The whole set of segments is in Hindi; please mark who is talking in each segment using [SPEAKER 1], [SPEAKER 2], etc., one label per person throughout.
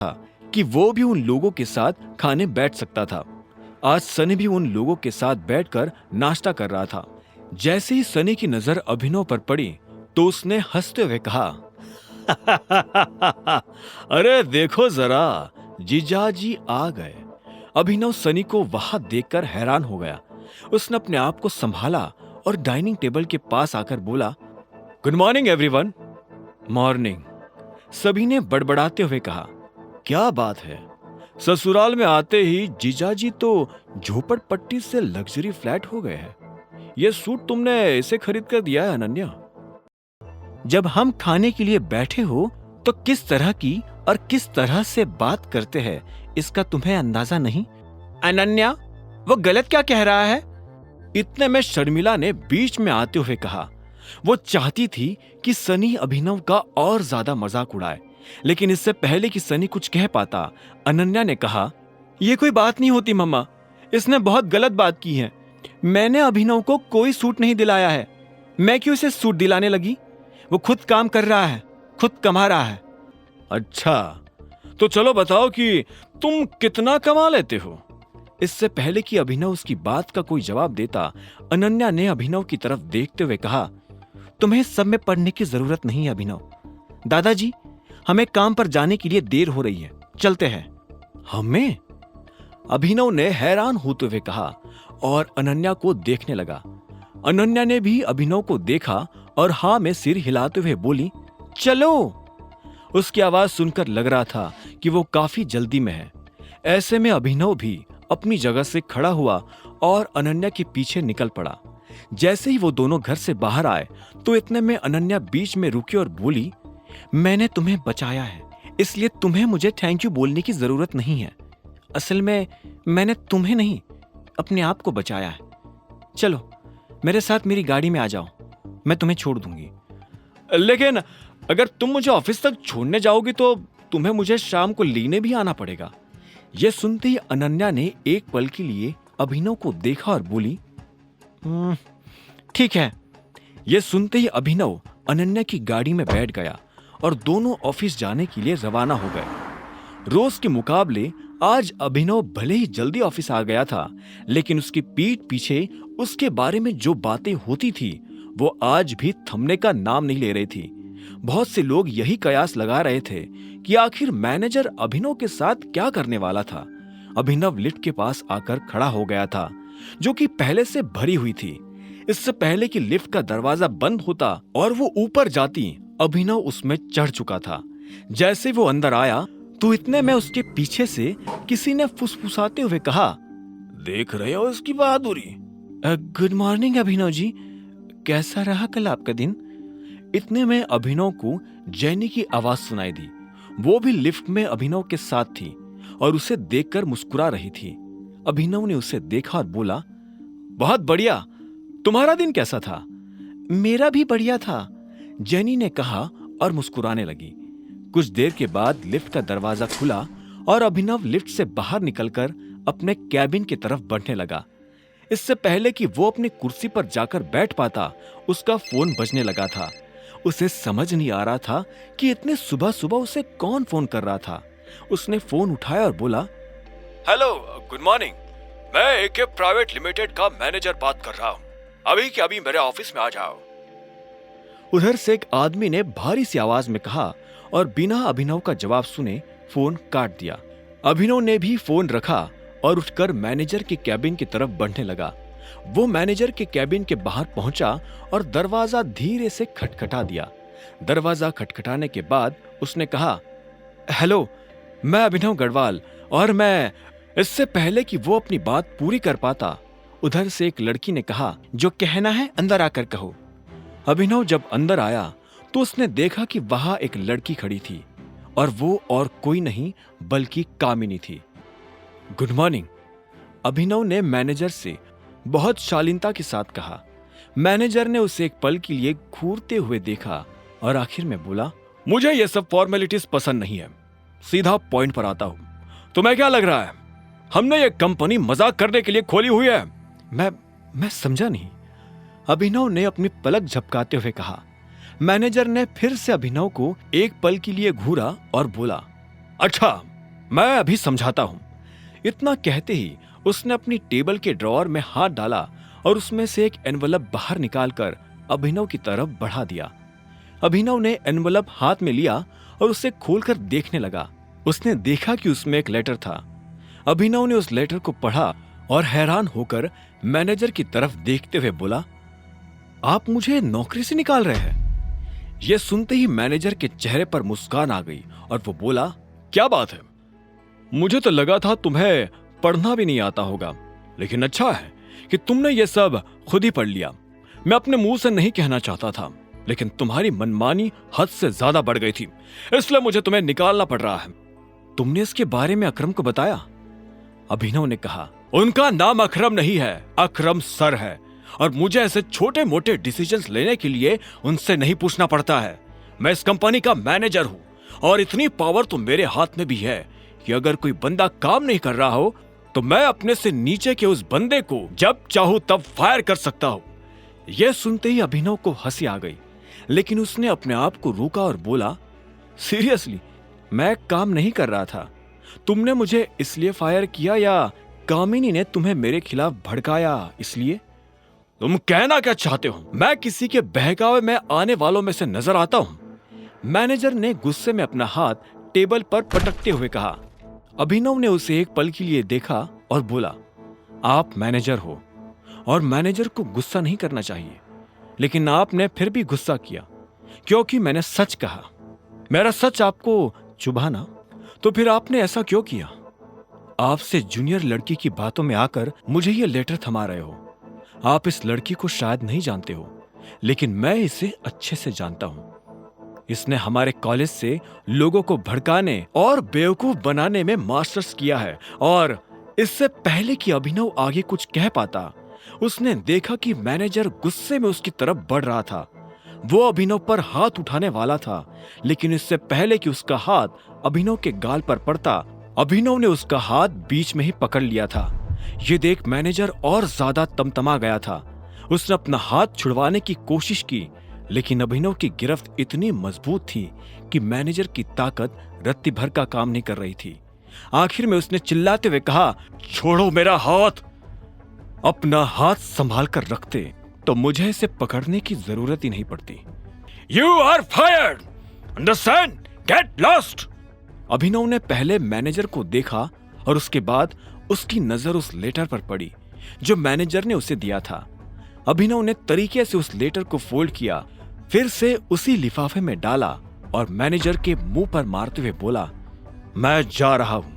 [SPEAKER 1] कि वो भी उन लोगों के साथ खाने बैठ सकता था। आज सनी भी उन लोगों के साथ बैठकर नाश्ता कर रहा था। जैसे ही सनी की नजर अभिनव पर पड़ी तो उसने हंसते हुए कहा, अरे देखो जरा, जीजाजी आ गए। अभिनव सनी को वहां देखकर हैरान हो गया। उसने अपने आप को संभाला और डाइनिंग टेबल के पास आकर बोला, गुड मॉर्निंग एवरीवन। मॉर्निंग, सभी ने बड़बड़ाते हुए कहा। क्या बात है, ससुराल में आते ही जीजाजी तो झोपड़पट्टी से लग्जरी फ्लैट हो गए हैं। ये सूट तुमने इसे खरीद कर दिया है अनन्या? जब हम खाने के लिए बैठे हो तो किस तरह की और किस तरह से बात करते हैं इसका तुम्हें अंदाजा नहीं? अनन्या, वो गलत क्या कह रहा है? इतने में शर्मिला ने बीच में आते हुए कहा। वो चाहती थी कि सनी अभिनव का और ज्यादा मजाक उड़ाए, लेकिन इससे पहले कि सनी कुछ कह पाता, अनन्या ने कहा, यह कोई बात नहीं होती मम्मा, इसने बहुत गलत बात की है। मैंने अभिनव को कोई सूट नहीं दिलाया है। मैं क्यों इसे सूट दिलाने लगी? वो खुद काम कर रहा है, खुद कमा रहा है। अच्छा, तो चलो बताओ कि तुम कितना कमा लेते हो? इससे पहले कि अभिनव उसकी बात का कोई जवाब देता, अनन्या ने अभिनव की तरफ देखते हुए कहा, तुम्हें सब में पढ़ने की जरूरत नहीं है अभिनव। दादाजी, हमें काम पर जाने के लिए देर हो रही है, चलते हैं। हमें? अभिनव ने हैरान होते हुए कहा और अनन्या को देखने लगा। अनन्या ने भी अभिनव को देखा और हाँ में सिर हिलाते हुए बोली, चलो। उसकी आवाज सुनकर लग रहा था कि वो काफी जल्दी में है। ऐसे में अभिनव भी अपनी जगह से खड़ा हुआ और अनन्या के पीछे निकल पड़ा। जैसे ही वो दोनों घर से बाहर आए तो इतने में अनन्या बीच में रुकी और बोली, मैंने तुम्हें बचाया है, इसलिए तुम्हें मुझे थैंक यू बोलने की जरूरत नहीं है। असल में मैंने तुम्हें नहीं, अपने आप को बचाया है। चलो मेरे साथ मेरी गाड़ी में आ जाओ, मैं तुम्हें छोड़ दूंगी। लेकिन अगर तुम मुझे ऑफिस तक छोड़ने जाओगी तो तुम्हें मुझे शाम को लेने भी आना पड़ेगा। यह सुनते ही अनन्या ने एक पल के लिए अभिनव को देखा और बोली, ठीक है। यह सुनते ही अभिनव अनन्या की गाड़ी में बैठ गया और दोनों ऑफिस जाने के लिए रवाना हो गए। रोज के मुकाबले आज अभिनव भले ही जल्दी ऑफिस आ गया था, लेकिन उसकी पीठ पीछे उसके बारे में जो बातें होती थी वो आज भी थमने का नाम नहीं ले रही थी। बहुत से लोग यही कयास लगा रहे थे कि आखिर मैनेजर अभिनव के साथ क्या करने वाला था। अभिनव लिफ्ट के पास आकर खड़ा हो गया था, जो कि पहले से भरी हुई थी। इससे पहले कि लिफ्ट का दरवाजा बंद होता और वो ऊपर जाती, अभिनव उसमें चढ़ चुका था। जैसे वो अंदर आया तो इतने में उसके पीछे से किसी ने फुसफुसाते हुए कहा, देख रहे हो इसकी बहादुरी? गुड मॉर्निंग अभिनव जी, कैसा रहा कल आपका दिन? इतने में अभिनव को जैनी की आवाज सुनाई दी। वो भी लिफ्ट में अभिनव के साथ थी और उसे देखकर मुस्कुरा रही थी। अभिनव ने उसे देखा और बोला, बहुत बढ़िया, तुम्हारा दिन कैसा था? मेरा भी बढ़िया था, जैनी ने कहा और मुस्कुराने लगी। कुछ देर के बाद लिफ्ट का दरवाजा खुला और अभिनव लिफ्ट से बाहर निकलकर अपने कैबिन की तरफ बढ़ने लगा। इससे पहले कि वो अपनी कुर्सी पर जाकर बैठ पाता, उसका फोन बजने लगा था। उसे समझ नहीं आ रहा था कि इतने सुबह सुबह उसे कौन फोन कर रहा था। उसने फोन उठाया और बोला, हेलो, गुड मॉर्निंग, मैं एके प्राइवेट लिमिटेड का मैनेजर बात कर रहा हूँ। अभी के अभी मेरे ऑफिस में आ जाओ। उधर से एक आदमी ने भारी सी आवाज में कहा और बिना अभिनव का जवाब सुने फोन काट दिया। अभिनव ने भी फोन रखा और उठकर मैनेजर के कैबिन की तरफ बढ़ने लगा। वो मैनेजर के कैबिन के बाहर पहुंचा और दरवाजा धीरे से खटखटा दिया। दरवाजा खटखटाने के बाद उसने कहा, हेलो, मैं अभिनव गढ़वाल, और मैं। इससे पहले कि वो अपनी बात पूरी कर पाता, उधर से एक लड़की ने कहा, जो कहना है अंदर आकर कहो। अभिनव जब अंदर आया तो उसने देखा कि वहां एक लड़की खड़ी थी और वो और कोई नहीं बल्कि कामिनी थी। गुड मॉर्निंग, अभिनव ने मैनेजर से बहुत शालीनता के साथ कहा। मैनेजर ने उसे एक पल के लिए घूरते हुए देखा और आखिर में बोला, मुझे ये सब फॉर्मेलिटीज पसंद नहीं है, सीधा पॉइंट पर आता हूं। तुम्हें क्या लग रहा है हमने ये कंपनी मजाक करने के लिए खोली हुई है? मैं समझा नहीं, अभिनव ने अपनी पलक झपकाते हुए कहा। मैनेजर ने फिर से अभिनव को एक पल के लिए घूरा और बोला, अच्छा मैं अभी समझाता हूं। इतना कहते ही उसने अपनी टेबल के ड्रॉअर में हाथ डाला और उसमें से एक एनवलप बाहर निकालकर अभिनव की तरफ बढ़ा दिया। अभिनव ने एनवलप हाथ में लिया और उसे खोलकर देखने लगा। उसने देखा कि उसमें एक लेटर था। अभिनव ने उस लेटर को पढ़ा और हैरान होकर मैनेजर की तरफ देखते हुए बोला, आप मुझे नौकरी से निकाल रहे हैं? यह सुनते ही मैनेजर के चेहरे पर मुस्कान आ गई और वो बोला, क्या बात है, मुझे तो लगा था तुम्हें पढ़ना भी नहीं आता होगा, लेकिन अच्छा है कि तुमने ये सब खुद ही पढ़ लिया। मैं अपने मुंह से नहीं कहना चाहता था, लेकिन तुम्हारी मनमानी हद से ज्यादा बढ़ गई थी, इसलिए मुझे तुम्हें निकालना पड़ रहा है। तुमने इसके बारे में अकरम को बताया? अभिनव ने कहा, उनका नाम अकरम नहीं है, अकरम सर है, और मुझे ऐसे छोटे मोटे डिसीजंस लेने के लिए उनसे नहीं पूछना पड़ता है। मैं इस कंपनी का मैनेजर हूं और इतनी पावर तो मेरे हाथ में भी है कि अगर कोई बंदा काम नहीं कर रहा हो तो मैं अपने से नीचे के उस बंदे को जब चाहूं तब फायर कर सकता हूं। यह सुनते ही अभिनव को हंसी आ गई, लेकिन उसने अपने आप को रोका और बोला, सीरियसली मैं काम नहीं कर रहा था। तुमने मुझे इसलिए फायर किया या कामिनी ने तुम्हें मेरे खिलाफ भड़काया इसलिए? तुम कहना क्या चाहते हो? मैं किसी के बहकावे में आने वालों में से नजर आता हूं? मैनेजर ने गुस्से में अपना हाथ टेबल पर पटकते हुए कहा। अभिनव ने उसे एक पल के लिए देखा और बोला, आप मैनेजर हो और मैनेजर को गुस्सा नहीं करना चाहिए, लेकिन आपने फिर भी गुस्सा किया क्योंकि मैंने सच कहा। मेरा सच आपको चुभा ना, तो फिर आपने ऐसा क्यों किया? आपसे जूनियर लड़की की बातों में आकर मुझे ये लेटर थमा रहे हो। आप इस लड़की को शायद नहीं जानते हो, लेकिन मैं इसे अच्छे से जानता हूं। इसने हमारे कॉलेज से लोगों को भड़काने और बेवकूफ बनाने में मास्टर्स किया है, और इससे पहले कि अभिनव आगे कुछ कह पाता, उसने देखा कि मैनेजर गुस्से में उसकी तरफ बढ़ रहा था। वो अभिनव पर हाथ उठाने वाला था, लेकिन इससे पहले कि उसका हाथ अभिनव के गाल पर पड़ता, अभिनव ने उसका हाथ बीच में ही पकड़ लिया था। ये देख मैनेजर और ज्यादा तमतमा गया था। उसने अपना हाथ छुड़वाने की कोशिश की, लेकिन अभिनव की गिरफ्त इतनी मजबूत थी कि मैनेजर की ताकत रत्ती भर का काम नहीं कर रही थी। आखिर में उसने चिल्लाते हुए कहा, छोड़ो मेरा हाथ। अपना हाथ संभाल कर रखते तो मुझे इसे पकड़ने की जरूरत ही नहीं पड़ती। You are fired, understand, get lost. Abhinav ने पहले मैनेजर को देखा और उसके बाद उसकी नजर उस लेटर पर पड़ी जो मैनेजर ने उसे दिया था। अभिनव ने तरीके से उस लेटर को फोल्ड किया, फिर से उसी लिफाफे में डाला और मैनेजर के मुंह पर मारते हुए बोला, मैं जा रहा हूं,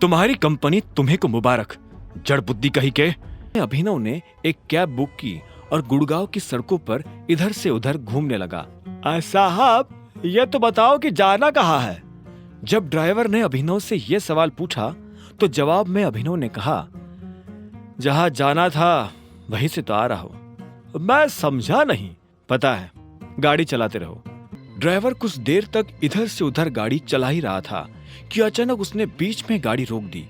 [SPEAKER 1] तुम्हारी कंपनी तुम्हें को मुबारक, जड़ बुद्धि कही के। अभिनव ने एक कैब बुक की और गुड़गांव की सड़कों पर इधर से उधर घूमने लगा। साहब, ये तो बताओ कि जाना कहाँ है? जब ड्राइवर ने अभिनव से यह सवाल पूछा तो जवाब में अभिनव ने कहा, जहां जाना था वहीं से तो आ रहा हूं। मैं समझा नहीं। पता है, गाड़ी चलाते रहो। ड्राइवर कुछ देर तक इधर से उधर गाड़ी चला ही रहा था कि अचानक उसने बीच में गाड़ी रोक दी।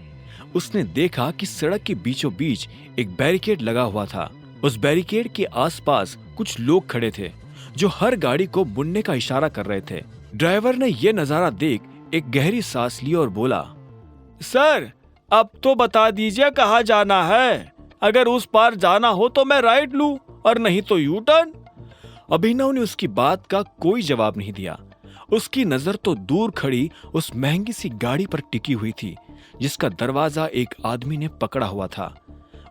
[SPEAKER 1] उसने देखा कि सड़क के बीचों बीच एक बैरिकेड लगा हुआ था। उस बैरिकेड के आसपास कुछ लोग खड़े थे जो हर गाड़ी को मुड़ने का इशारा कर रहे थे। ड्राइवर ने यह नजारा देख एक गहरी सांस ली और बोला, सर, अब तो बता दीजिए कहाँ जाना है। अगर उस पार जाना हो तो मैं राइट लूं और नहीं तो यू टर्न। अभिनव ने उसकी बात का कोई जवाब नहीं दिया। उसकी नजर तो दूर खड़ी उस महंगी सी गाड़ी पर टिकी हुई थी जिसका दरवाजा एक आदमी ने पकड़ा हुआ था।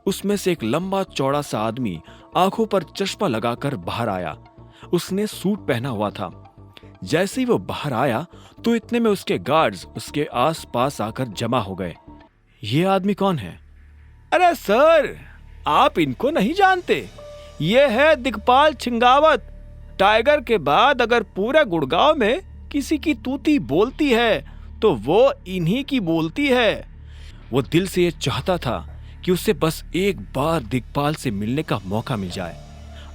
[SPEAKER 1] उसमें से एक लंबा चौड़ा सा आदमी आंखों पर चश्मा लगाकर बाहर आया। उसने सूट पहना हुआ था। जैसे ही वो बाहर आया तो इतने में उसके गार्ड्स उसके आसपास आकर जमा हो गए। ये आदमी कौन है? अरे सर, आप इनको नहीं जानते? ये है दिग्पाल छिंगावत। टाइगर के बाद अगर पूरे गुड़गांव में किसी की तूती बोलती है तो वो इन्हीं की बोलती है। वो दिल से ये चाहता था कि उसे बस एक बार दिग्पाल से मिलने का मौका मिल जाए।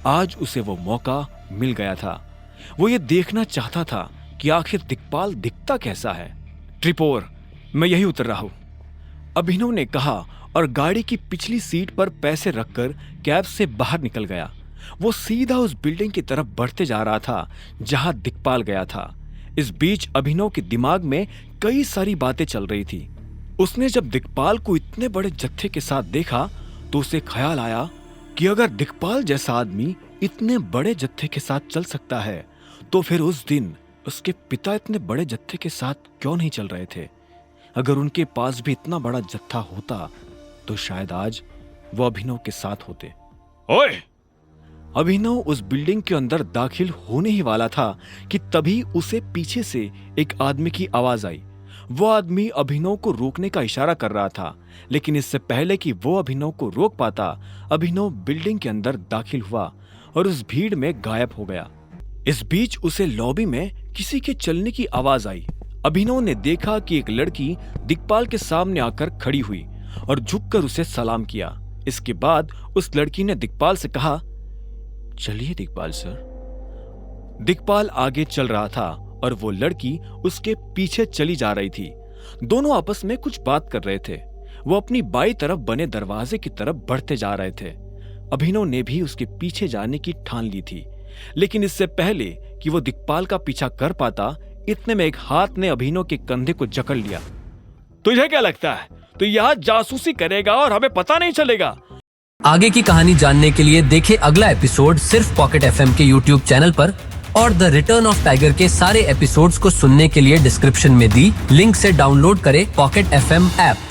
[SPEAKER 1] आज उसे वो मौका मिल गया था। वो ये देखना चाहता था कि आखिर दिग्पाल दिखता कैसा है। ट्रिपोर, मैं यही उतर रहा हूं, अभिनव ने कहा और गाड़ी की पिछली सीट पर पैसे रखकर कैब से बाहर निकल गया। वो सीधा उस बिल्डिंग की तरफ बढ़ते जा रहा था जहां दिग्पाल गया था। इस बीच अभिनव के दिमाग में कई सारी बातें चल रही थी। उसने जब दिक्पाल को इतने बड़े जत्थे के साथ देखा तो उसे ख्याल आया कि अगर दिक्पाल जैसा आदमी इतने बड़े जत्थे के साथ चल सकता है तो फिर उस दिन उसके पिता इतने बड़े जत्थे के साथ क्यों नहीं चल रहे थे। अगर उनके पास भी इतना बड़ा जत्था होता तो शायद आज वो अभिनव के साथ होते। ओए! अभिनव उस बिल्डिंग के अंदर दाखिल होने ही वाला था कि तभी उसे पीछे से एक आदमी की आवाज आई। वो आदमी अभिनव को रोकने का इशारा कर रहा था, लेकिन इससे पहले कि वो अभिनव को रोक पाता, अभिनव बिल्डिंग के अंदर दाखिल हुआ और उस भीड़ में गायब हो गया। इस बीच उसे लॉबी में किसी के चलने की आवाज आई। अभिनव ने देखा कि एक लड़की दिक्पाल के सामने आकर खड़ी हुई और झुककर उसे सलाम किया। इसके बाद उस लड़की ने दिक्पाल से कहा, चलिए दिक्पाल सर। दिक्पाल आगे चल रहा था और वो लड़की उसके पीछे चली जा रही थी। दोनों आपस में कुछ बात कर रहे थे। वो अपनी बाईं तरफ बने दरवाजे की तरफ बढ़ते जा रहे थे। अभिनव ने भी उसके पीछे जाने की ठान ली थी, लेकिन इससे पहले कि वो दिक्पाल का पीछा कर पाता, इतने में एक हाथ ने अभिनव के कंधे को जकड़ लिया। तुझे क्या लगता है तू यहाँ जासूसी करेगा और हमें पता नहीं चलेगा?
[SPEAKER 2] आगे की कहानी जानने के लिए देखें अगला एपिसोड सिर्फ पॉकेट एफएम के यूट्यूब चैनल पर, और द रिटर्न ऑफ टाइगर के सारे एपिसोड्स को सुनने के लिए डिस्क्रिप्शन में दी लिंक से डाउनलोड करें पॉकेट एफएम ऐप।